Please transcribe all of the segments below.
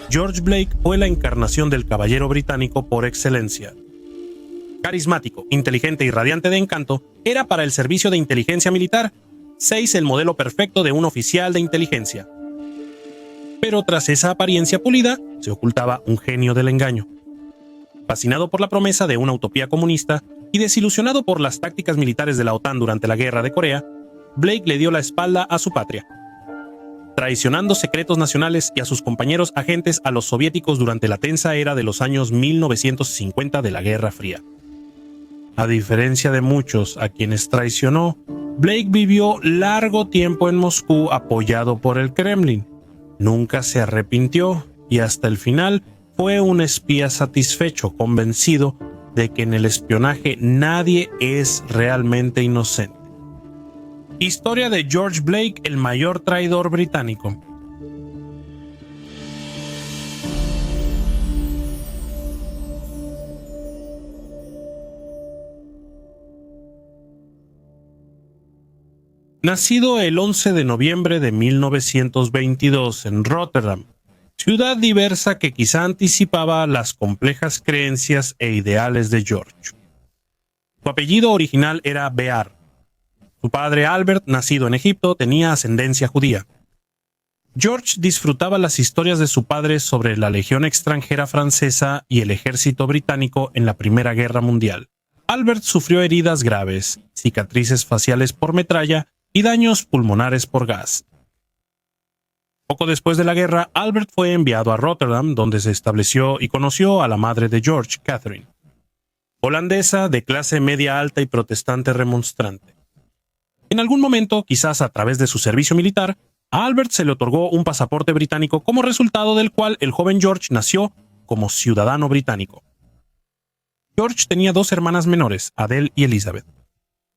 George Blake fue la encarnación del caballero británico por excelencia. Carismático, inteligente y radiante de encanto, era para el servicio de inteligencia militar 6 el modelo perfecto de un oficial de inteligencia. Pero tras esa apariencia pulida, se ocultaba un genio del engaño. Fascinado por la promesa de una utopía comunista y desilusionado por las tácticas militares de la OTAN durante la Guerra de Corea, Blake le dio la espalda a su patria, traicionando secretos nacionales y a sus compañeros agentes a los soviéticos durante la tensa era de los años 1950 de la Guerra Fría. A diferencia de muchos a quienes traicionó, Blake vivió largo tiempo en Moscú apoyado por el Kremlin. Nunca se arrepintió y hasta el final fue un espía satisfecho, convencido de que en el espionaje nadie es realmente inocente. Historia de George Blake, el mayor traidor británico. Nacido el 11 de noviembre de 1922 en Rotterdam, ciudad diversa que quizá anticipaba las complejas creencias e ideales de George. Su apellido original era Bear. Su padre Albert, nacido en Egipto, tenía ascendencia judía. George disfrutaba las historias de su padre sobre la Legión extranjera francesa y el ejército británico en la Primera Guerra Mundial. Albert sufrió heridas graves, cicatrices faciales por metralla y daños pulmonares por gas. Poco después de la guerra, Albert fue enviado a Rotterdam, donde se estableció y conoció a la madre de George, Catherine, holandesa de clase media alta y protestante remonstrante. En algún momento, quizás a través de su servicio militar, a Albert se le otorgó un pasaporte británico, como resultado del cual el joven George nació como ciudadano británico. George tenía 2 hermanas menores, Adele y Elizabeth.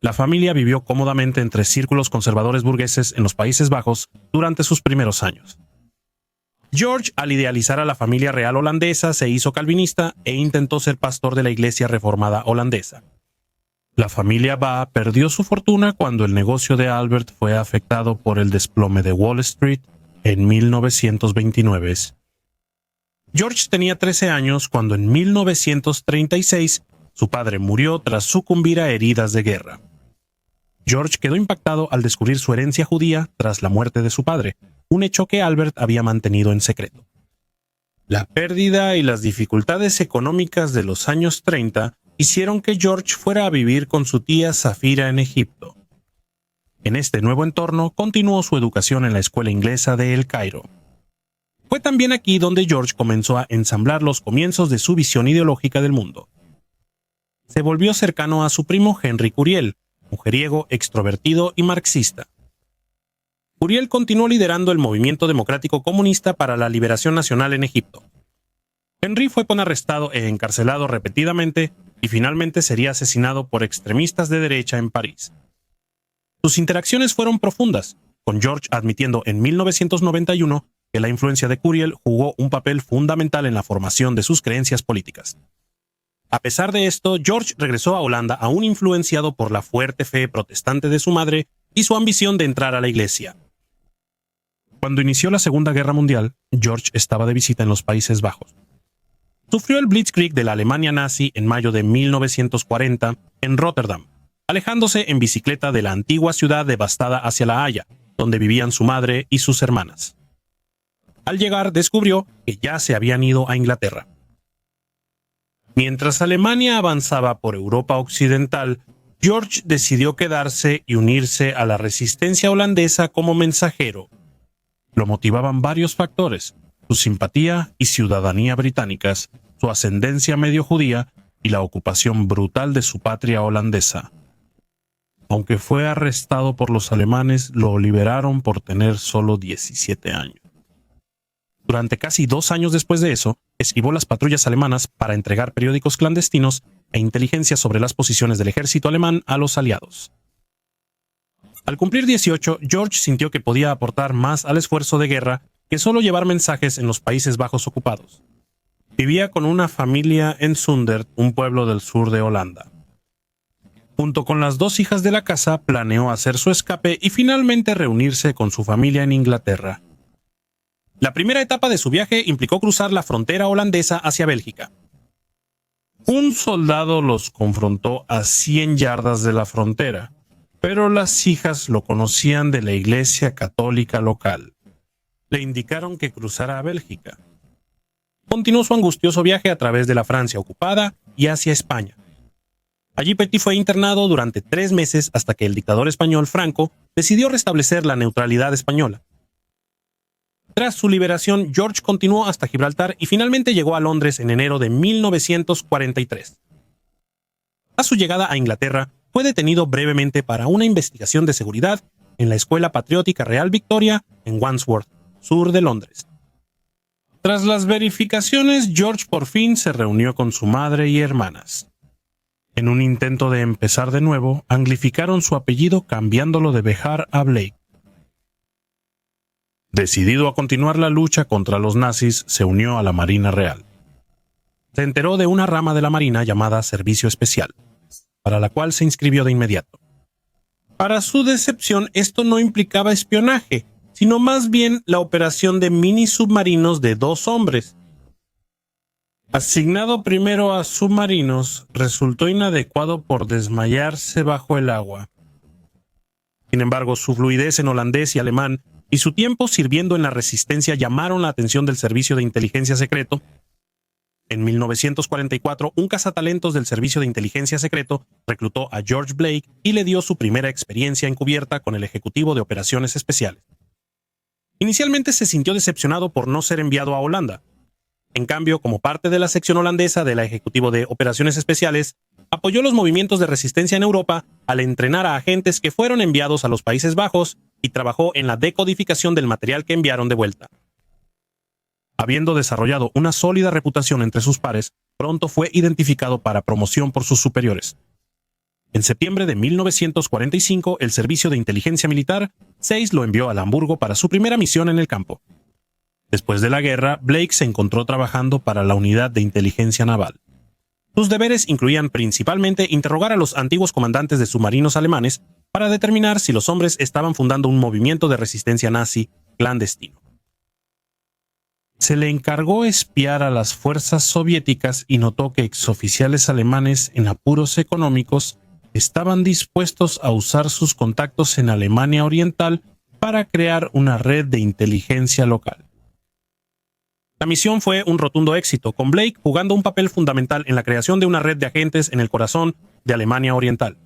La familia vivió cómodamente entre círculos conservadores burgueses en los Países Bajos durante sus primeros años. George, al idealizar a la familia real holandesa, se hizo calvinista e intentó ser pastor de la Iglesia Reformada holandesa. La familia Ba perdió su fortuna cuando el negocio de Albert fue afectado por el desplome de Wall Street en 1929. George tenía 13 años cuando en 1936 su padre murió tras sucumbir a heridas de guerra. George quedó impactado al descubrir su herencia judía tras la muerte de su padre, un hecho que Albert había mantenido en secreto. La pérdida y las dificultades económicas de los años 30 hicieron que George fuera a vivir con su tía Safira en Egipto. En este nuevo entorno continuó su educación en la escuela inglesa de El Cairo. Fue también aquí donde George comenzó a ensamblar los comienzos de su visión ideológica del mundo. Se volvió cercano a su primo Henry Curiel, mujeriego, extrovertido y marxista. Curiel continuó liderando el movimiento democrático comunista para la liberación nacional en Egipto. Henry fue arrestado e encarcelado repetidamente y finalmente sería asesinado por extremistas de derecha en París. Sus interacciones fueron profundas, con George admitiendo en 1991 que la influencia de Curiel jugó un papel fundamental en la formación de sus creencias políticas. A pesar de esto, George regresó a Holanda aún influenciado por la fuerte fe protestante de su madre y su ambición de entrar a la iglesia. Cuando inició la Segunda Guerra Mundial, George estaba de visita en los Países Bajos. Sufrió el Blitzkrieg de la Alemania nazi en mayo de 1940 en Rotterdam, alejándose en bicicleta de la antigua ciudad devastada hacia La Haya, donde vivían su madre y sus hermanas. Al llegar, descubrió que ya se habían ido a Inglaterra. Mientras Alemania avanzaba por Europa Occidental, George decidió quedarse y unirse a la resistencia holandesa como mensajero. Lo motivaban varios factores: su simpatía y ciudadanía británicas, su ascendencia medio judía y la ocupación brutal de su patria holandesa. Aunque fue arrestado por los alemanes, lo liberaron por tener solo 17 años. Durante casi 2 años después de eso, esquivó las patrullas alemanas para entregar periódicos clandestinos e inteligencia sobre las posiciones del ejército alemán a los aliados. Al cumplir 18, George sintió que podía aportar más al esfuerzo de guerra que solo llevar mensajes en los Países Bajos ocupados. Vivía con una familia en Zundert, un pueblo del sur de Holanda. Junto con las 2 hijas de la casa, planeó hacer su escape y finalmente reunirse con su familia en Inglaterra. La primera etapa de su viaje implicó cruzar la frontera holandesa hacia Bélgica. Un soldado los confrontó a 100 yardas de la frontera, pero las hijas lo conocían de la iglesia católica local. Le indicaron que cruzara a Bélgica. Continuó su angustioso viaje a través de la Francia ocupada y hacia España. Allí Petit fue internado durante 3 meses hasta que el dictador español Franco decidió restablecer la neutralidad española. Tras su liberación, George continuó hasta Gibraltar y finalmente llegó a Londres en enero de 1943. A su llegada a Inglaterra, fue detenido brevemente para una investigación de seguridad en la Escuela Patriótica Real Victoria en Wandsworth, sur de Londres. Tras las verificaciones, George por fin se reunió con su madre y hermanas. En un intento de empezar de nuevo, anglificaron su apellido cambiándolo de Behar a Blake. Decidido a continuar la lucha contra los nazis, se unió a la Marina Real. Se enteró de una rama de la Marina llamada Servicio Especial, para la cual se inscribió de inmediato. Para su decepción, esto no implicaba espionaje, sino más bien la operación de mini submarinos de 2 hombres. Asignado primero a submarinos, resultó inadecuado por desmayarse bajo el agua. Sin embargo, su fluidez en holandés y alemán y su tiempo sirviendo en la resistencia llamaron la atención del Servicio de Inteligencia Secreto. En 1944, un cazatalentos del Servicio de Inteligencia Secreto reclutó a George Blake y le dio su primera experiencia encubierta con el Ejecutivo de Operaciones Especiales. Inicialmente se sintió decepcionado por no ser enviado a Holanda. En cambio, como parte de la sección holandesa del Ejecutivo de Operaciones Especiales, apoyó los movimientos de resistencia en Europa al entrenar a agentes que fueron enviados a los Países Bajos y trabajó en la decodificación del material que enviaron de vuelta. Habiendo desarrollado una sólida reputación entre sus pares, pronto fue identificado para promoción por sus superiores. En septiembre de 1945, el Servicio de Inteligencia Militar 6 lo envió a Hamburgo para su primera misión en el campo. Después de la guerra, Blake se encontró trabajando para la Unidad de Inteligencia Naval. Sus deberes incluían principalmente interrogar a los antiguos comandantes de submarinos alemanes para determinar si los hombres estaban fundando un movimiento de resistencia nazi clandestino. Se le encargó espiar a las fuerzas soviéticas y notó que exoficiales alemanes en apuros económicos estaban dispuestos a usar sus contactos en Alemania Oriental para crear una red de inteligencia local. La misión fue un rotundo éxito, con Blake jugando un papel fundamental en la creación de una red de agentes en el corazón de Alemania Oriental.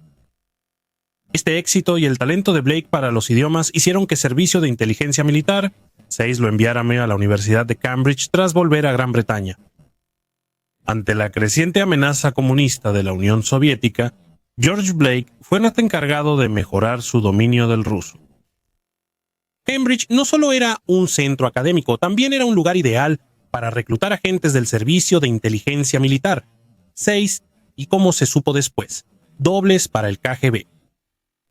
Este éxito y el talento de Blake para los idiomas hicieron que Servicio de Inteligencia Militar 6 lo enviara a la Universidad de Cambridge tras volver a Gran Bretaña. Ante la creciente amenaza comunista de la Unión Soviética, George Blake fue el encargado de mejorar su dominio del ruso. Cambridge no solo era un centro académico, también era un lugar ideal para reclutar agentes del Servicio de Inteligencia Militar 6 y, como se supo después, dobles para el KGB.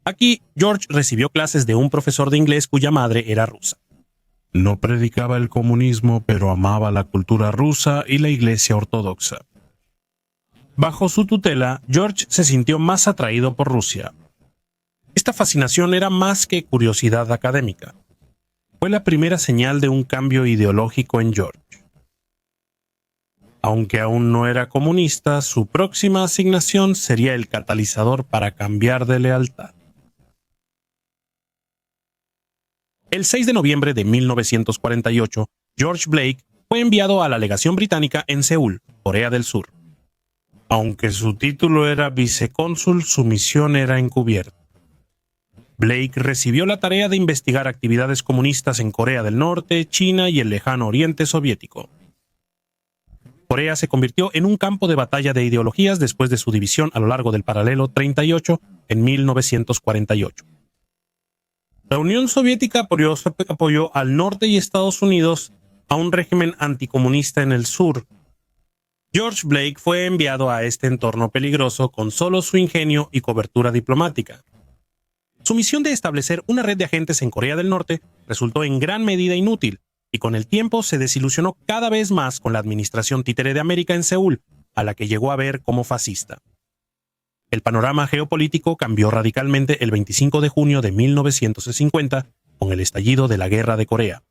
Aquí, George recibió clases de un profesor de inglés cuya madre era rusa. No predicaba el comunismo, pero amaba la cultura rusa y la Iglesia Ortodoxa. Bajo su tutela, George se sintió más atraído por Rusia. Esta fascinación era más que curiosidad académica. Fue la primera señal de un cambio ideológico en George. Aunque aún no era comunista, su próxima asignación sería el catalizador para cambiar de lealtad. El 6 de noviembre de 1948, George Blake fue enviado a la legación británica en Seúl, Corea del Sur. Aunque su título era vicecónsul, su misión era encubierta. Blake recibió la tarea de investigar actividades comunistas en Corea del Norte, China y el lejano Oriente Soviético. Corea se convirtió en un campo de batalla de ideologías después de su división a lo largo del paralelo 38 en 1948. La Unión Soviética apoyó al norte y Estados Unidos a un régimen anticomunista en el sur. George Blake fue enviado a este entorno peligroso con solo su ingenio y cobertura diplomática. Su misión de establecer una red de agentes en Corea del Norte resultó en gran medida inútil, y con el tiempo se desilusionó cada vez más con la administración títere de América en Seúl, a la que llegó a ver como fascista. El panorama geopolítico cambió radicalmente el 25 de junio de 1950 con el estallido de la Guerra de Corea.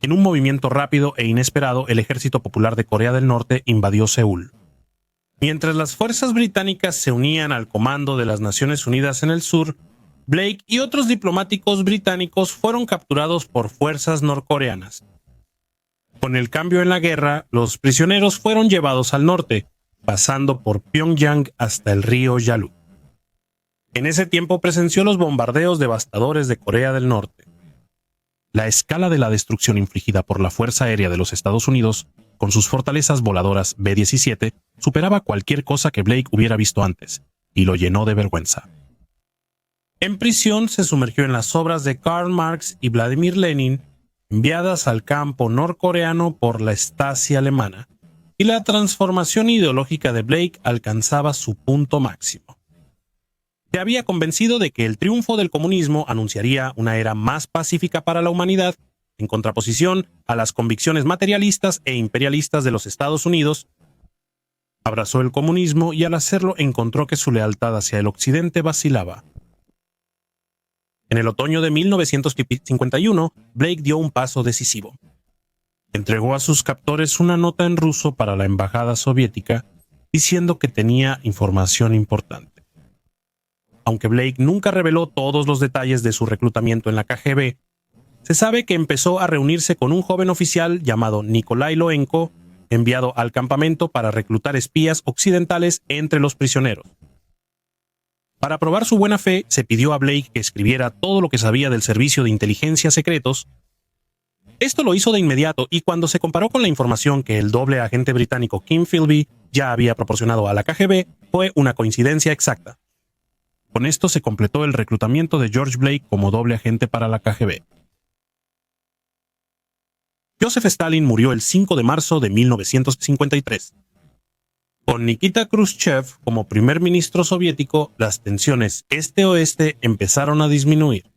En un movimiento rápido e inesperado, el Ejército Popular de Corea del Norte invadió Seúl. Mientras las fuerzas británicas se unían al comando de las Naciones Unidas en el sur, Blake y otros diplomáticos británicos fueron capturados por fuerzas norcoreanas. Con el cambio en la guerra, los prisioneros fueron llevados al norte, pasando por Pyongyang hasta el río Yalu. En ese tiempo presenció los bombardeos devastadores de Corea del Norte. La escala de la destrucción infligida por la Fuerza Aérea de los Estados Unidos, con sus fortalezas voladoras B-17, superaba cualquier cosa que Blake hubiera visto antes, y lo llenó de vergüenza. En prisión se sumergió en las obras de Karl Marx y Vladimir Lenin, enviadas al campo norcoreano por la Stasi alemana, y la transformación ideológica de Blake alcanzaba su punto máximo. Se había convencido de que el triunfo del comunismo anunciaría una era más pacífica para la humanidad, en contraposición a las convicciones materialistas e imperialistas de los Estados Unidos. Abrazó el comunismo y al hacerlo encontró que su lealtad hacia el occidente vacilaba. En el otoño de 1951, Blake dio un paso decisivo. Entregó a sus captores una nota en ruso para la embajada soviética, diciendo que tenía información importante. Aunque Blake nunca reveló todos los detalles de su reclutamiento en la KGB, se sabe que empezó a reunirse con un joven oficial llamado Nikolai Loenko, enviado al campamento para reclutar espías occidentales entre los prisioneros. Para probar su buena fe, se pidió a Blake que escribiera todo lo que sabía del servicio de inteligencia secretos. Esto lo hizo de inmediato, y cuando se comparó con la información que el doble agente británico Kim Philby ya había proporcionado a la KGB, fue una coincidencia exacta. Con esto se completó el reclutamiento de George Blake como doble agente para la KGB. Joseph Stalin murió el 5 de marzo de 1953. Con Nikita Khrushchev como primer ministro soviético, las tensiones este-oeste empezaron a disminuir.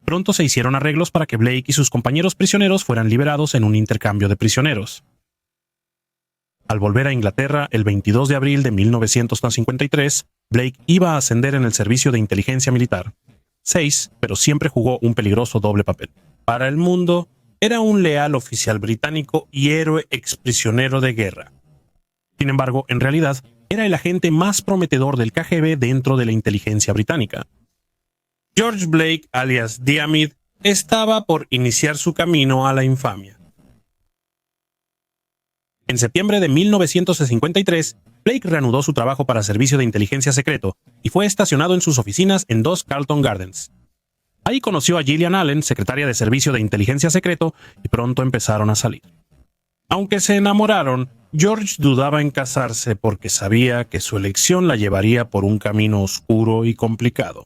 Pronto se hicieron arreglos para que Blake y sus compañeros prisioneros fueran liberados en un intercambio de prisioneros. Al volver a Inglaterra el 22 de abril de 1953, Blake iba a ascender en el servicio de inteligencia militar. 6, pero siempre jugó un peligroso doble papel. Para el mundo, era un leal oficial británico y héroe exprisionero de guerra. Sin embargo, en realidad, era el agente más prometedor del KGB dentro de la inteligencia británica. George Blake, alias Diamid, estaba por iniciar su camino a la infamia. En septiembre de 1953, Blake reanudó su trabajo para servicio de inteligencia secreto y fue estacionado en sus oficinas en 2 Carlton Gardens. Ahí conoció a Gillian Allen, secretaria de servicio de inteligencia secreto, y pronto empezaron a salir. Aunque se enamoraron, George dudaba en casarse porque sabía que su elección la llevaría por un camino oscuro y complicado.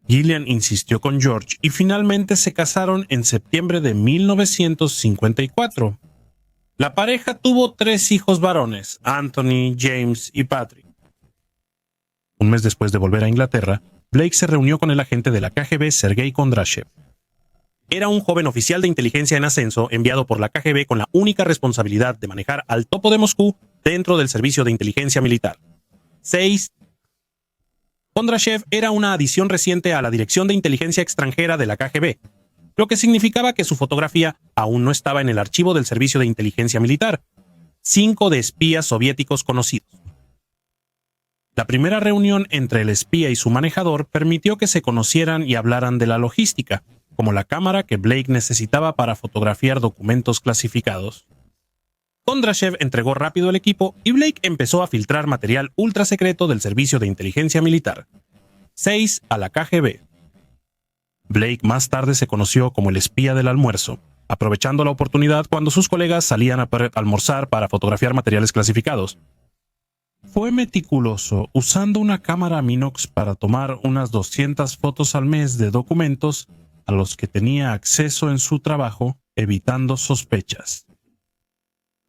Gillian insistió con George y finalmente se casaron en septiembre de 1954. La pareja tuvo 3 hijos varones, Anthony, James y Patrick. Un mes después de volver a Inglaterra, Blake se reunió con el agente de la KGB Sergei Kondrashev. Era un joven oficial de inteligencia en ascenso enviado por la KGB con la única responsabilidad de manejar al topo de Moscú dentro del servicio de inteligencia militar. 6. Kondrashev era una adición reciente a la Dirección de Inteligencia Extranjera de la KGB, lo que significaba que su fotografía aún no estaba en el archivo del servicio de inteligencia militar. 5 de espías soviéticos conocidos. La primera reunión entre el espía y su manejador permitió que se conocieran y hablaran de la logística, como la cámara que Blake necesitaba para fotografiar documentos clasificados. Kondrashev entregó rápido el equipo y Blake empezó a filtrar material ultra secreto del servicio de inteligencia militar. 6 a la KGB. Blake más tarde se conoció como el espía del almuerzo, aprovechando la oportunidad cuando sus colegas salían a almorzar para fotografiar materiales clasificados. Fue meticuloso, usando una cámara Minox para tomar unas 200 fotos al mes de documentos a los que tenía acceso en su trabajo, evitando sospechas.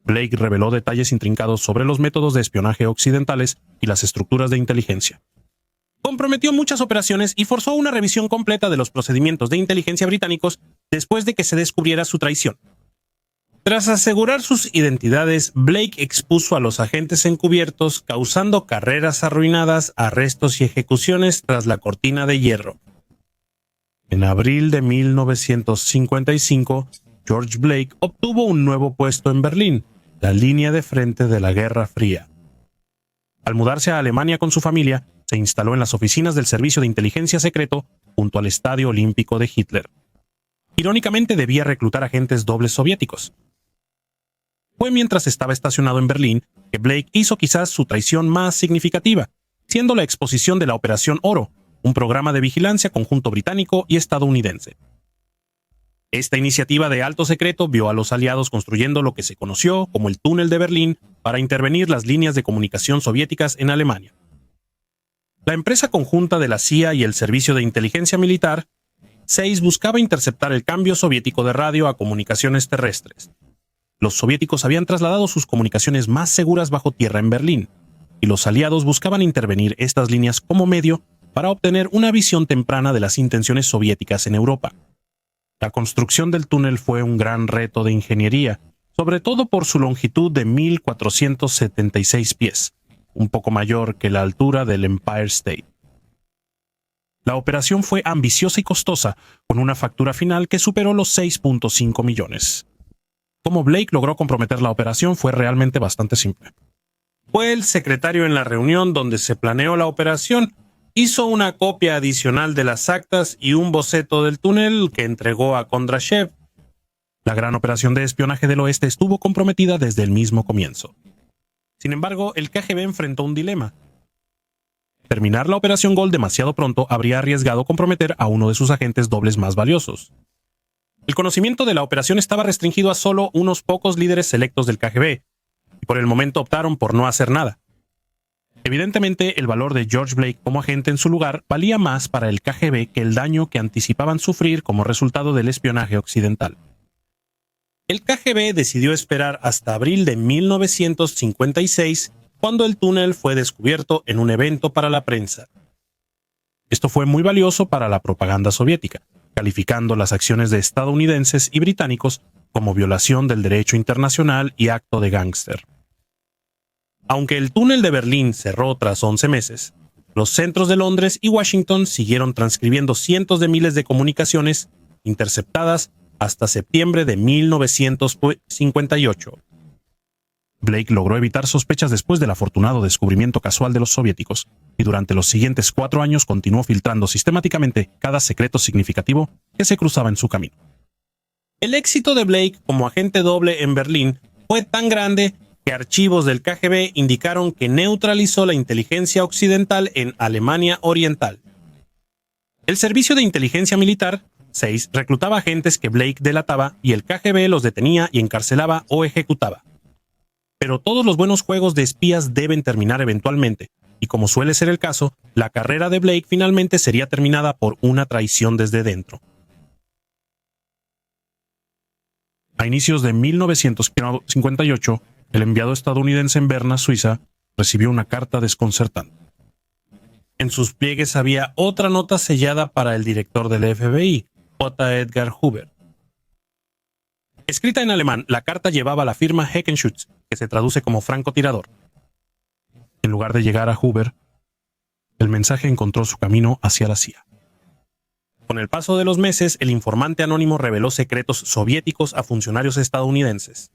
Blake reveló detalles intrincados sobre los métodos de espionaje occidentales y las estructuras de inteligencia. Comprometió muchas operaciones y forzó una revisión completa de los procedimientos de inteligencia británicos después de que se descubriera su traición. Tras asegurar sus identidades, Blake expuso a los agentes encubiertos, causando carreras arruinadas, arrestos y ejecuciones tras la cortina de hierro. En abril de 1955, George Blake obtuvo un nuevo puesto en Berlín, la línea de frente de la Guerra Fría. Al mudarse a Alemania con su familia, se instaló en las oficinas del Servicio de Inteligencia Secreto junto al Estadio Olímpico de Hitler. Irónicamente, debía reclutar agentes dobles soviéticos. Fue mientras estaba estacionado en Berlín que Blake hizo quizás su traición más significativa, siendo la exposición de la Operación Oro, un programa de vigilancia conjunto británico y estadounidense. Esta iniciativa de alto secreto vio a los aliados construyendo lo que se conoció como el Túnel de Berlín para intervenir las líneas de comunicación soviéticas en Alemania. La empresa conjunta de la CIA y el Servicio de Inteligencia Militar, SEIS, buscaba interceptar el cambio soviético de radio a comunicaciones terrestres. Los soviéticos habían trasladado sus comunicaciones más seguras bajo tierra en Berlín, y los aliados buscaban intervenir estas líneas como medio para obtener una visión temprana de las intenciones soviéticas en Europa. La construcción del túnel fue un gran reto de ingeniería, sobre todo por su longitud de 1.476 pies, un poco mayor que la altura del Empire State. La operación fue ambiciosa y costosa, con una factura final que superó los 6.5 millones. Cómo Blake logró comprometer la operación fue realmente bastante simple. Fue el secretario en la reunión donde se planeó la operación, hizo una copia adicional de las actas y un boceto del túnel que entregó a Kondrashev. La gran operación de espionaje del oeste estuvo comprometida desde el mismo comienzo. Sin embargo, el KGB enfrentó un dilema. Terminar la Operación Gold demasiado pronto habría arriesgado comprometer a uno de sus agentes dobles más valiosos. El conocimiento de la operación estaba restringido a solo unos pocos líderes selectos del KGB, y por el momento optaron por no hacer nada. Evidentemente, el valor de George Blake como agente en su lugar valía más para el KGB que el daño que anticipaban sufrir como resultado del espionaje occidental. El KGB decidió esperar hasta abril de 1956, cuando el túnel fue descubierto en un evento para la prensa. Esto fue muy valioso para la propaganda soviética, calificando las acciones de estadounidenses y británicos como violación del derecho internacional y acto de gángster. Aunque el túnel de Berlín cerró tras 11 meses, los centros de Londres y Washington siguieron transcribiendo cientos de miles de comunicaciones interceptadas hasta septiembre de 1958. Blake logró evitar sospechas después del afortunado descubrimiento casual de los soviéticos, y durante los siguientes 4 años continuó filtrando sistemáticamente cada secreto significativo que se cruzaba en su camino. El éxito de Blake como agente doble en Berlín fue tan grande que archivos del KGB indicaron que neutralizó la inteligencia occidental en Alemania Oriental. El Servicio de Inteligencia Militar, SEIS, reclutaba agentes que Blake delataba y el KGB los detenía y encarcelaba o ejecutaba. Pero todos los buenos juegos de espías deben terminar eventualmente, y como suele ser el caso, la carrera de Blake finalmente sería terminada por una traición desde dentro. A inicios de 1958, el enviado estadounidense en Berna, Suiza, recibió una carta desconcertante. En sus pliegues había otra nota sellada para el director del FBI, J. Edgar Hoover. Escrita en alemán, la carta llevaba la firma Heckenschütz, que se traduce como francotirador. En lugar de llegar a Hoover, el mensaje encontró su camino hacia la CIA. Con el paso de los meses, el informante anónimo reveló secretos soviéticos a funcionarios estadounidenses.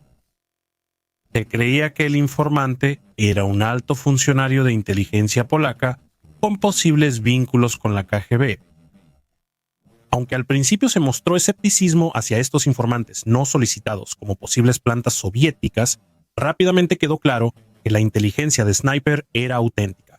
Se creía que el informante era un alto funcionario de inteligencia polaca con posibles vínculos con la KGB. Aunque al principio se mostró escepticismo hacia estos informantes no solicitados como posibles plantas soviéticas, rápidamente quedó claro que la inteligencia de Sniper era auténtica.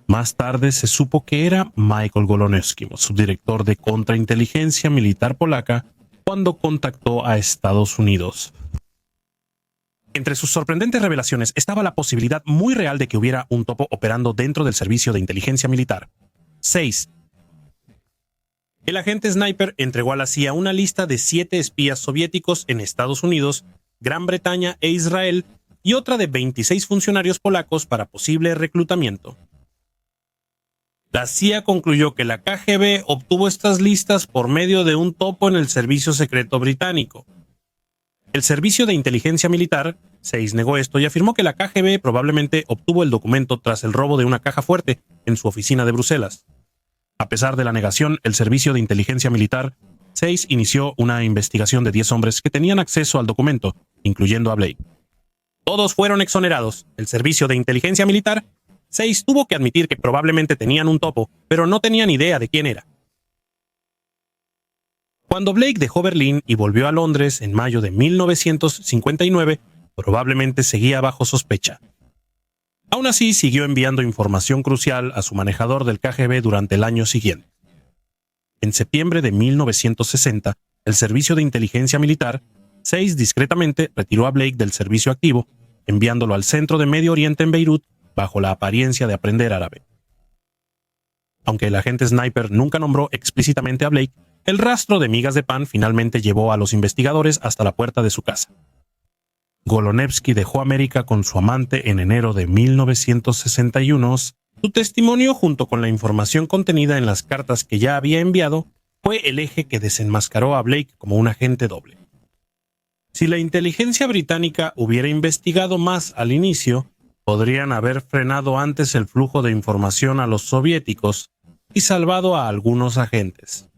Más tarde se supo que era Michael Golonevsky, subdirector de contrainteligencia militar polaca, cuando contactó a Estados Unidos. Entre sus sorprendentes revelaciones estaba la posibilidad muy real de que hubiera un topo operando dentro del servicio de inteligencia militar. 6. El agente Sniper entregó a la CIA una lista de 7 espías soviéticos en Estados Unidos, Gran Bretaña e Israel, y otra de 26 funcionarios polacos para posible reclutamiento. La CIA concluyó que la KGB obtuvo estas listas por medio de un topo en el servicio secreto británico. El Servicio de Inteligencia Militar, SEIS, negó esto y afirmó que la KGB probablemente obtuvo el documento tras el robo de una caja fuerte en su oficina de Bruselas. A pesar de la negación, el Servicio de Inteligencia Militar SAIS inició una investigación de 10 hombres que tenían acceso al documento, incluyendo a Blake. Todos fueron exonerados. El servicio de inteligencia militar, SAIS tuvo que admitir que probablemente tenían un topo, pero no tenían idea de quién era. Cuando Blake dejó Berlín y volvió a Londres en mayo de 1959, probablemente seguía bajo sospecha. Aún así, siguió enviando información crucial a su manejador del KGB durante el año siguiente. En septiembre de 1960, el Servicio de Inteligencia Militar, SAIS discretamente retiró a Blake del servicio activo, enviándolo al centro de Medio Oriente en Beirut bajo la apariencia de aprender árabe. Aunque el agente Sniper nunca nombró explícitamente a Blake, el rastro de migas de pan finalmente llevó a los investigadores hasta la puerta de su casa. Golonevsky dejó América con su amante en enero de 1961. Su testimonio, junto con la información contenida en las cartas que ya había enviado, fue el eje que desenmascaró a Blake como un agente doble. Si la inteligencia británica hubiera investigado más al inicio, podrían haber frenado antes el flujo de información a los soviéticos y salvado a algunos agentes.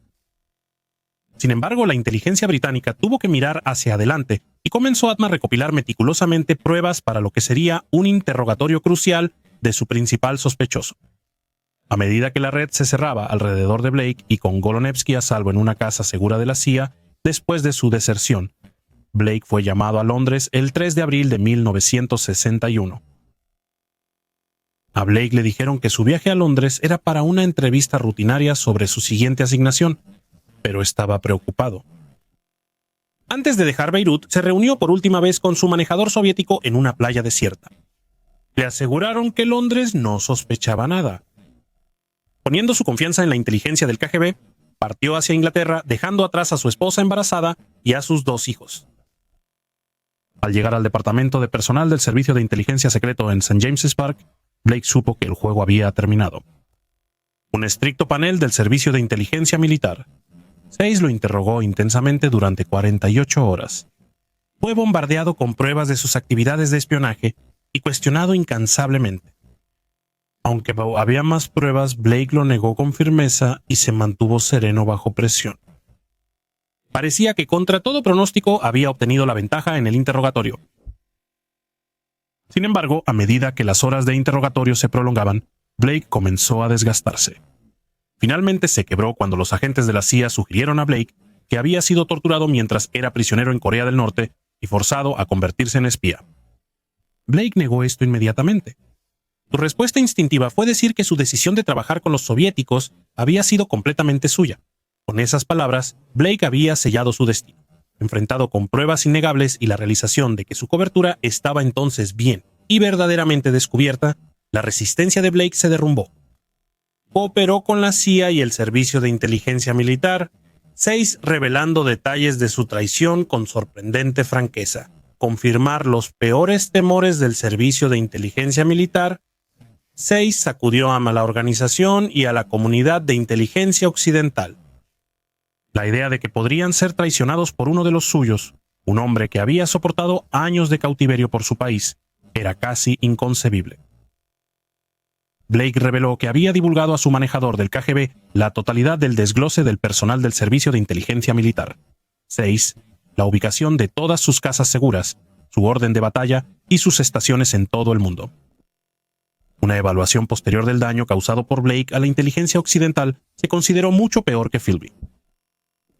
Sin embargo, la inteligencia británica tuvo que mirar hacia adelante y comenzó a recopilar meticulosamente pruebas para lo que sería un interrogatorio crucial de su principal sospechoso. A medida que la red se cerraba alrededor de Blake y con Golonevsky a salvo en una casa segura de la CIA después de su deserción, Blake fue llamado a Londres el 3 de abril de 1961. A Blake le dijeron que su viaje a Londres era para una entrevista rutinaria sobre su siguiente asignación, pero estaba preocupado. Antes de dejar Beirut, se reunió por última vez con su manejador soviético en una playa desierta. Le aseguraron que Londres no sospechaba nada. Poniendo su confianza en la inteligencia del KGB, partió hacia Inglaterra, dejando atrás a su esposa embarazada y a sus 2 hijos. Al llegar al departamento de personal del Servicio de Inteligencia Secreto en St. James's Park, Blake supo que el juego había terminado. Un estricto panel del Servicio de Inteligencia Militar, SAIS lo interrogó intensamente durante 48 horas. Fue bombardeado con pruebas de sus actividades de espionaje y cuestionado incansablemente. Aunque había más pruebas, Blake lo negó con firmeza y se mantuvo sereno bajo presión. Parecía que contra todo pronóstico había obtenido la ventaja en el interrogatorio. Sin embargo, a medida que las horas de interrogatorio se prolongaban, Blake comenzó a desgastarse. Finalmente se quebró cuando los agentes de la CIA sugirieron a Blake que había sido torturado mientras era prisionero en Corea del Norte y forzado a convertirse en espía. Blake negó esto inmediatamente. Su respuesta instintiva fue decir que su decisión de trabajar con los soviéticos había sido completamente suya. Con esas palabras, Blake había sellado su destino. Enfrentado con pruebas innegables y la realización de que su cobertura estaba entonces bien y verdaderamente descubierta, la resistencia de Blake se derrumbó. Cooperó con la CIA y el Servicio de Inteligencia Militar, SAIS revelando detalles de su traición con sorprendente franqueza. Confirmar los peores temores del Servicio de Inteligencia Militar, SAIS sacudió a la organización y a la comunidad de inteligencia occidental. La idea de que podrían ser traicionados por uno de los suyos, un hombre que había soportado años de cautiverio por su país, era casi inconcebible. Blake reveló que había divulgado a su manejador del KGB la totalidad del desglose del personal del Servicio de Inteligencia Militar, SAIS, la ubicación de todas sus casas seguras, su orden de batalla y sus estaciones en todo el mundo. Una evaluación posterior del daño causado por Blake a la inteligencia occidental se consideró mucho peor que Philby.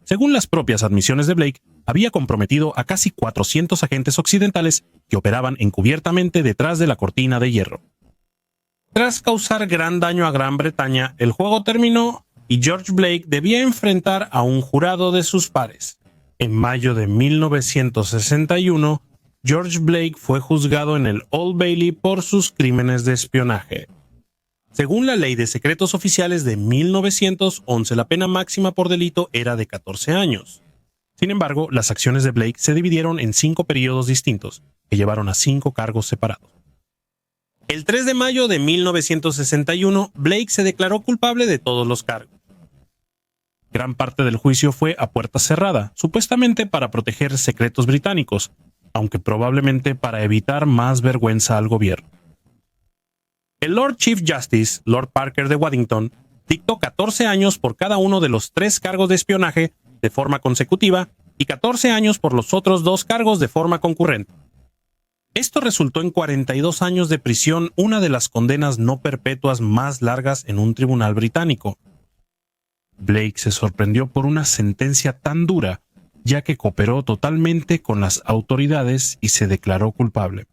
Según las propias admisiones de Blake, había comprometido a casi 400 agentes occidentales que operaban encubiertamente detrás de la cortina de hierro. Tras causar gran daño a Gran Bretaña, el juego terminó y George Blake debía enfrentar a un jurado de sus pares. En mayo de 1961, George Blake fue juzgado en el Old Bailey por sus crímenes de espionaje. Según la Ley de Secretos Oficiales de 1911, la pena máxima por delito era de 14 años. Sin embargo, las acciones de Blake se dividieron en 5 periodos distintos, que llevaron a 5 cargos separados. El 3 de mayo de 1961, Blake se declaró culpable de todos los cargos. Gran parte del juicio fue a puerta cerrada, supuestamente para proteger secretos británicos, aunque probablemente para evitar más vergüenza al gobierno. El Lord Chief Justice, Lord Parker de Waddington, dictó 14 años por cada uno de los 3 cargos de espionaje de forma consecutiva y 14 años por los otros 2 cargos de forma concurrente. Esto resultó en 42 años de prisión, una de las condenas no perpetuas más largas en un tribunal británico. Blake se sorprendió por una sentencia tan dura, ya que cooperó totalmente con las autoridades y se declaró culpable.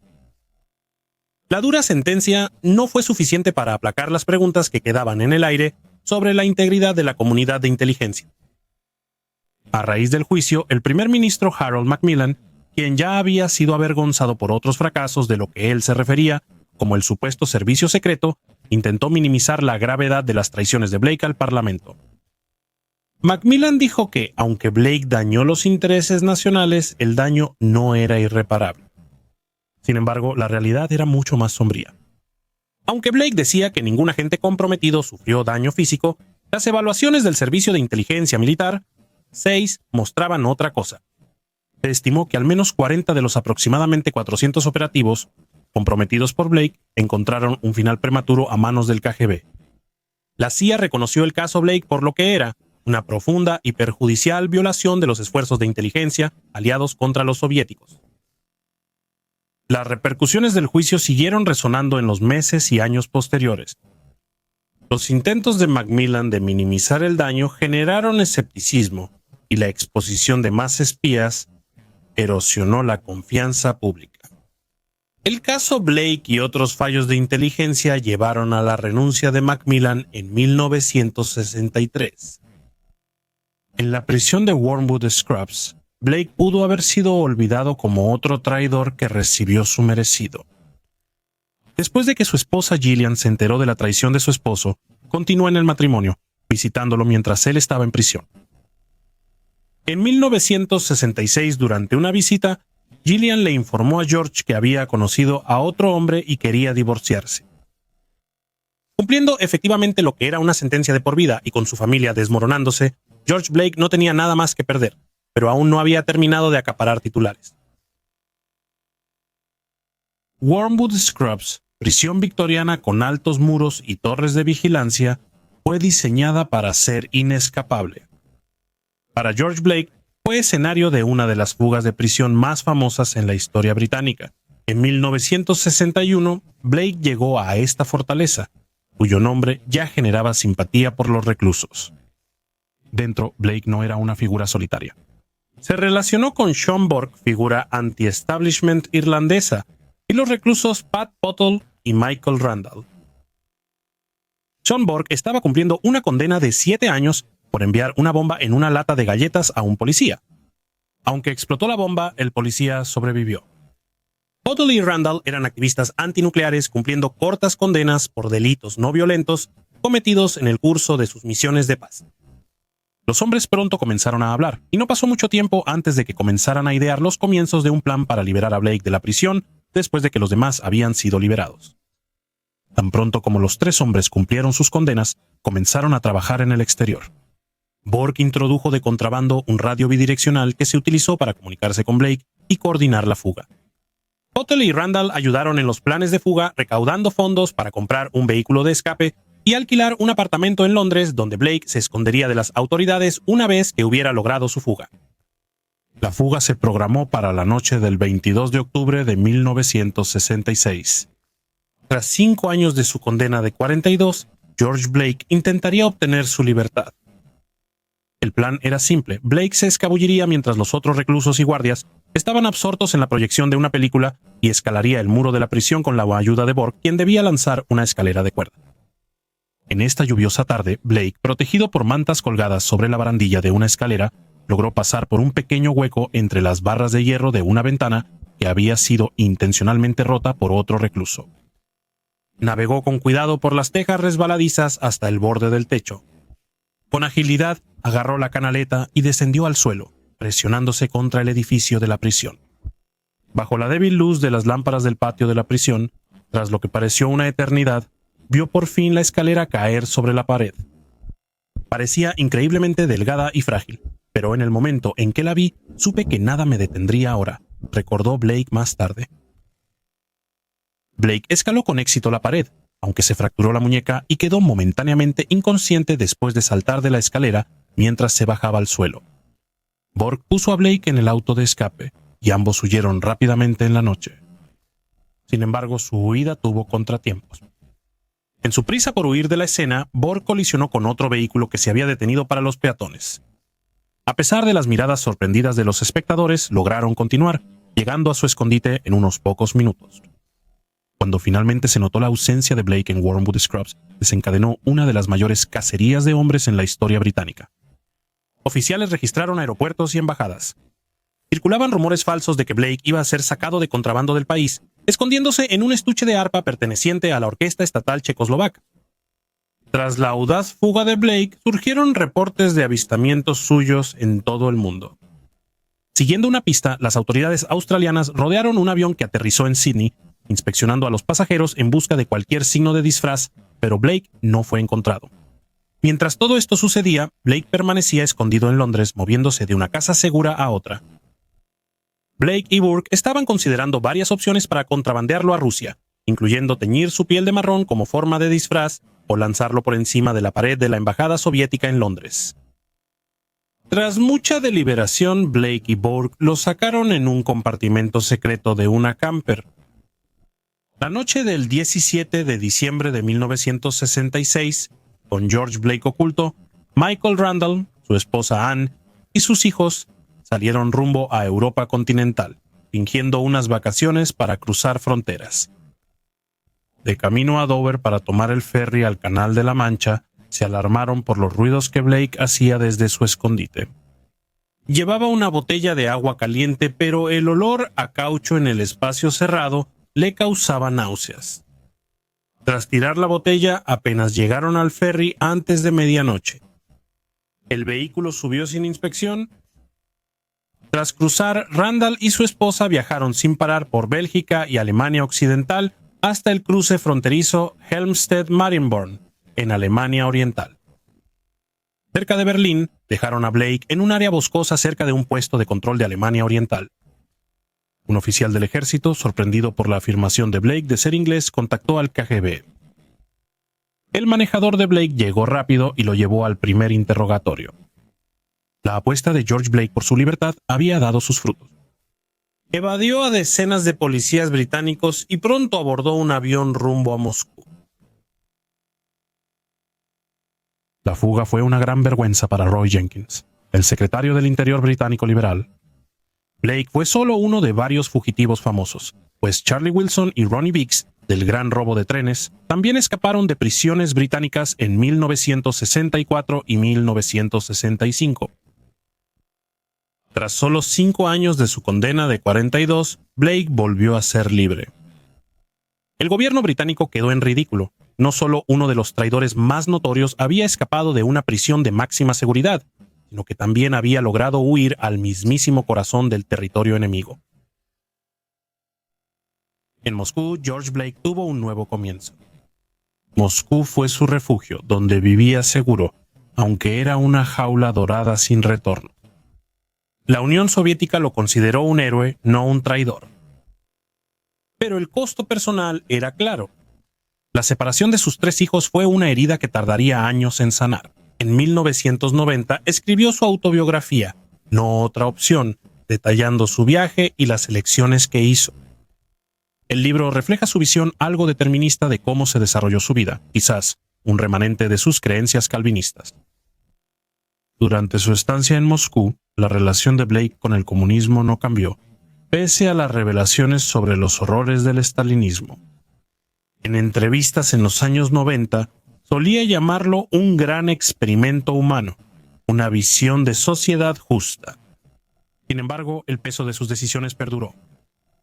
La dura sentencia no fue suficiente para aplacar las preguntas que quedaban en el aire sobre la integridad de la comunidad de inteligencia. A raíz del juicio, el primer ministro Harold Macmillan, quien ya había sido avergonzado por otros fracasos de lo que él se refería, como el supuesto servicio secreto, intentó minimizar la gravedad de las traiciones de Blake al Parlamento. Macmillan dijo que, aunque Blake dañó los intereses nacionales, el daño no era irreparable. Sin embargo, la realidad era mucho más sombría. Aunque Blake decía que ningún agente comprometido sufrió daño físico, las evaluaciones del Servicio de Inteligencia Militar, 6, mostraban otra cosa. Se estimó que al menos 40 de los aproximadamente 400 operativos comprometidos por Blake encontraron un final prematuro a manos del KGB. La CIA reconoció el caso Blake por lo que era, una profunda y perjudicial violación de los esfuerzos de inteligencia aliados contra los soviéticos. Las repercusiones del juicio siguieron resonando en los meses y años posteriores. Los intentos de Macmillan de minimizar el daño generaron escepticismo y la exposición de más espías erosionó la confianza pública. El caso Blake y otros fallos de inteligencia llevaron a la renuncia de Macmillan en 1963. En la prisión de Wormwood Scrubs, Blake pudo haber sido olvidado como otro traidor que recibió su merecido. Después de que su esposa Gillian se enteró de la traición de su esposo, continuó en el matrimonio, visitándolo mientras él estaba en prisión. En 1966, durante una visita, Gillian le informó a George que había conocido a otro hombre y quería divorciarse. Cumpliendo efectivamente lo que era una sentencia de por vida y con su familia desmoronándose, George Blake no tenía nada más que perder, pero aún no había terminado de acaparar titulares. Wormwood Scrubs, prisión victoriana con altos muros y torres de vigilancia, fue diseñada para ser inescapable. Para George Blake, fue escenario de una de las fugas de prisión más famosas en la historia británica. En 1961, Blake llegó a esta fortaleza, cuyo nombre ya generaba simpatía por los reclusos. Dentro, Blake no era una figura solitaria. Se relacionó con Sean Borg, figura anti-establishment irlandesa, y los reclusos Pat Pottle y Michael Randall. Sean Borg estaba cumpliendo una condena de 7 años por enviar una bomba en una lata de galletas a un policía. Aunque explotó la bomba, el policía sobrevivió. Pottle y Randall eran activistas antinucleares cumpliendo cortas condenas por delitos no violentos cometidos en el curso de sus misiones de paz. Los hombres pronto comenzaron a hablar, y no pasó mucho tiempo antes de que comenzaran a idear los comienzos de un plan para liberar a Blake de la prisión después de que los demás habían sido liberados. Tan pronto como los 3 hombres cumplieron sus condenas, comenzaron a trabajar en el exterior. Borg introdujo de contrabando un radio bidireccional que se utilizó para comunicarse con Blake y coordinar la fuga. Pottle y Randall ayudaron en los planes de fuga recaudando fondos para comprar un vehículo de escape y alquilar un apartamento en Londres donde Blake se escondería de las autoridades una vez que hubiera logrado su fuga. La fuga se programó para la noche del 22 de octubre de 1966. Tras 5 años de su condena de 42, George Blake intentaría obtener su libertad. El plan era simple. Blake se escabulliría mientras los otros reclusos y guardias estaban absortos en la proyección de una película y escalaría el muro de la prisión con la ayuda de Borg, quien debía lanzar una escalera de cuerda. En esta lluviosa tarde, Blake, protegido por mantas colgadas sobre la barandilla de una escalera, logró pasar por un pequeño hueco entre las barras de hierro de una ventana que había sido intencionalmente rota por otro recluso. Navegó con cuidado por las tejas resbaladizas hasta el borde del techo. Con agilidad, agarró la canaleta y descendió al suelo, presionándose contra el edificio de la prisión. Bajo la débil luz de las lámparas del patio de la prisión, tras lo que pareció una eternidad, vio por fin la escalera caer sobre la pared. Parecía increíblemente delgada y frágil, pero en el momento en que la vi, supe que nada me detendría ahora, recordó Blake más tarde. Blake escaló con éxito la pared, aunque se fracturó la muñeca y quedó momentáneamente inconsciente después de saltar de la escalera mientras se bajaba al suelo. Borg puso a Blake en el auto de escape y ambos huyeron rápidamente en la noche. Sin embargo, su huida tuvo contratiempos. En su prisa por huir de la escena, Borg colisionó con otro vehículo que se había detenido para los peatones. A pesar de las miradas sorprendidas de los espectadores, lograron continuar, llegando a su escondite en unos pocos minutos. Cuando finalmente se notó la ausencia de Blake en Wormwood Scrubs, desencadenó una de las mayores cacerías de hombres en la historia británica. Oficiales registraron aeropuertos y embajadas. Circulaban rumores falsos de que Blake iba a ser sacado de contrabando del país, escondiéndose en un estuche de arpa perteneciente a la Orquesta Estatal Checoslovaca. Tras la audaz fuga de Blake, surgieron reportes de avistamientos suyos en todo el mundo. Siguiendo una pista, las autoridades australianas rodearon un avión que aterrizó en Sydney, inspeccionando a los pasajeros en busca de cualquier signo de disfraz, pero Blake no fue encontrado. Mientras todo esto sucedía, Blake permanecía escondido en Londres, moviéndose de una casa segura a otra. Blake y Burke estaban considerando varias opciones para contrabandearlo a Rusia, incluyendo teñir su piel de marrón como forma de disfraz o lanzarlo por encima de la pared de la embajada soviética en Londres. Tras mucha deliberación, Blake y Burke lo sacaron en un compartimento secreto de una camper. La noche del 17 de diciembre de 1966, con George Blake oculto, Michael Randall, su esposa Anne y sus hijos salieron rumbo a Europa continental, fingiendo unas vacaciones para cruzar fronteras. De camino a Dover para tomar el ferry al Canal de la Mancha, se alarmaron por los ruidos que Blake hacía desde su escondite. Llevaba una botella de agua caliente, pero el olor a caucho en el espacio cerrado le causaba náuseas. Tras tirar la botella, apenas llegaron al ferry antes de medianoche. El vehículo subió sin inspección. Tras cruzar, Randall y su esposa viajaron sin parar por Bélgica y Alemania Occidental hasta el cruce fronterizo Helmstedt-Marienborn, en Alemania Oriental. Cerca de Berlín, dejaron a Blake en un área boscosa cerca de un puesto de control de Alemania Oriental. Un oficial del ejército, sorprendido por la afirmación de Blake de ser inglés, contactó al KGB. El manejador de Blake llegó rápido y lo llevó al primer interrogatorio. La apuesta de George Blake por su libertad había dado sus frutos. Evadió a decenas de policías británicos y pronto abordó un avión rumbo a Moscú. La fuga fue una gran vergüenza para Roy Jenkins, el secretario del Interior británico liberal. Blake fue solo uno de varios fugitivos famosos, pues Charlie Wilson y Ronnie Biggs, del gran robo de trenes, también escaparon de prisiones británicas en 1964 y 1965. Tras solo 5 años de su condena de 42, Blake volvió a ser libre. El gobierno británico quedó en ridículo. No solo uno de los traidores más notorios había escapado de una prisión de máxima seguridad, sino que también había logrado huir al mismísimo corazón del territorio enemigo. En Moscú, George Blake tuvo un nuevo comienzo. Moscú fue su refugio, donde vivía seguro, aunque era una jaula dorada sin retorno. La Unión Soviética lo consideró un héroe, no un traidor. Pero el costo personal era claro. La separación de sus 3 hijos fue una herida que tardaría años en sanar. En 1990 escribió su autobiografía, No otra opción, detallando su viaje y las elecciones que hizo. El libro refleja su visión algo determinista de cómo se desarrolló su vida, quizás un remanente de sus creencias calvinistas. Durante su estancia en Moscú, la relación de Blake con el comunismo no cambió, pese a las revelaciones sobre los horrores del estalinismo. En entrevistas en los años 90, solía llamarlo un gran experimento humano, una visión de sociedad justa. Sin embargo, el peso de sus decisiones perduró.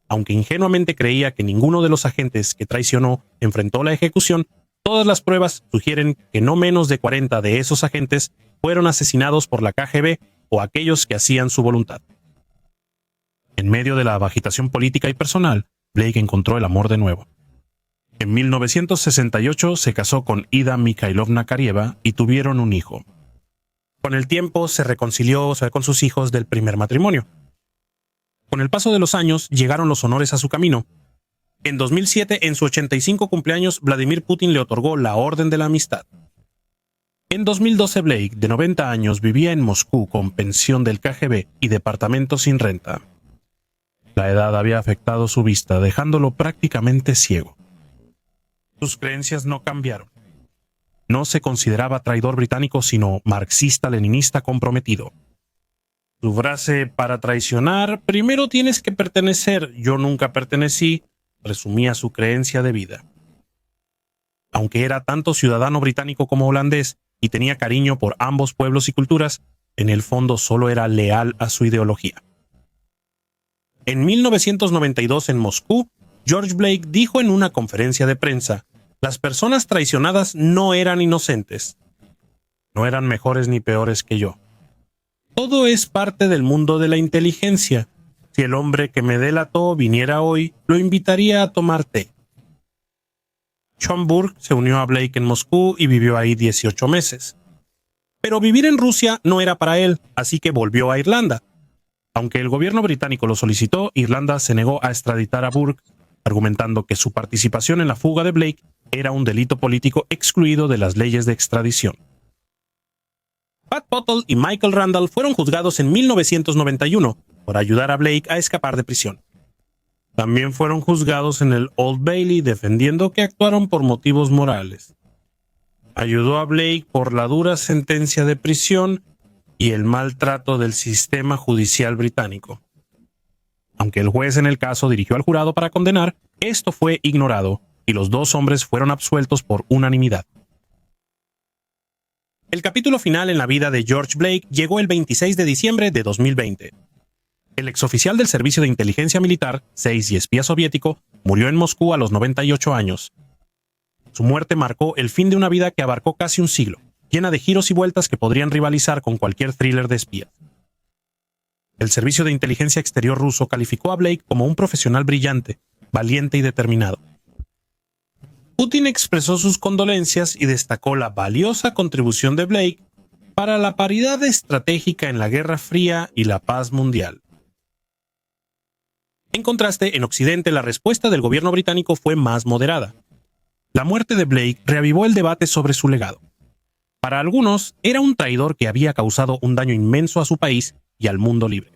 Aunque ingenuamente creía que ninguno de los agentes que traicionó enfrentó la ejecución, todas las pruebas sugieren que no menos de 40 de esos agentes fueron asesinados por la KGB o aquellos que hacían su voluntad. En medio de la agitación política y personal, Blake encontró el amor de nuevo. En 1968 se casó con Ida Mikhailovna Karieva y tuvieron un hijo. Con el tiempo se reconcilió con sus hijos del primer matrimonio. Con el paso de los años llegaron los honores a su camino. En 2007, en su 85 cumpleaños, Vladimir Putin le otorgó la Orden de la Amistad. En 2012 Blake, de 90 años, vivía en Moscú con pensión del KGB y departamento sin renta. La edad había afectado su vista, dejándolo prácticamente ciego. Sus creencias no cambiaron. No se consideraba traidor británico, sino marxista-leninista comprometido. Su frase para traicionar, primero tienes que pertenecer, yo nunca pertenecí, resumía su creencia de vida. Aunque era tanto ciudadano británico como holandés y tenía cariño por ambos pueblos y culturas, en el fondo solo era leal a su ideología. En 1992 en Moscú, George Blake dijo en una conferencia de prensa: las personas traicionadas no eran inocentes. No eran mejores ni peores que yo. Todo es parte del mundo de la inteligencia. Si el hombre que me delató viniera hoy, lo invitaría a tomar té. Schomburg se unió a Blake en Moscú y vivió ahí 18 meses. Pero vivir en Rusia no era para él, así que volvió a Irlanda. Aunque el gobierno británico lo solicitó, Irlanda se negó a extraditar a Burke, argumentando que su participación en la fuga de Blake era un delito político excluido de las leyes de extradición. Pat Bottle y Michael Randall fueron juzgados en 1991 por ayudar a Blake a escapar de prisión. También fueron juzgados en el Old Bailey, defendiendo que actuaron por motivos morales. Ayudó a Blake por la dura sentencia de prisión y el maltrato del sistema judicial británico. Aunque el juez en el caso dirigió al jurado para condenar, esto fue ignorado y los dos hombres fueron absueltos por unanimidad. El capítulo final en la vida de George Blake llegó el 26 de diciembre de 2020. El exoficial del Servicio de Inteligencia Militar, 6 y espía soviético, murió en Moscú a los 98 años. Su muerte marcó el fin de una vida que abarcó casi un siglo, llena de giros y vueltas que podrían rivalizar con cualquier thriller de espías. El Servicio de Inteligencia Exterior ruso calificó a Blake como un profesional brillante, valiente y determinado. Putin expresó sus condolencias y destacó la valiosa contribución de Blake para la paridad estratégica en la Guerra Fría y la paz mundial. En contraste, en Occidente la respuesta del gobierno británico fue más moderada. La muerte de Blake reavivó el debate sobre su legado. Para algunos, era un traidor que había causado un daño inmenso a su país y al mundo libre.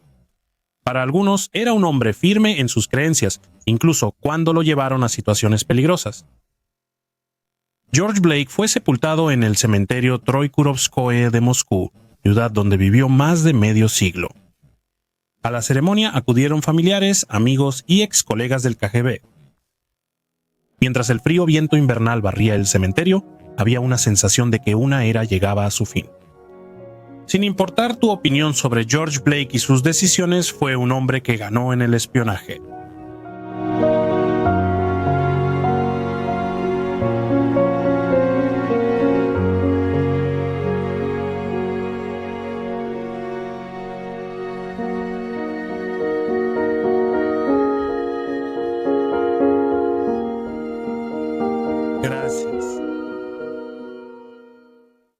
Para algunos, era un hombre firme en sus creencias, incluso cuando lo llevaron a situaciones peligrosas. George Blake fue sepultado en el cementerio Troikurovskoye de Moscú, ciudad donde vivió más de medio siglo. A la ceremonia acudieron familiares, amigos y ex colegas del KGB. Mientras el frío viento invernal barría el cementerio, había una sensación de que una era llegaba a su fin. Sin importar tu opinión sobre George Blake y sus decisiones, fue un hombre que ganó en el espionaje.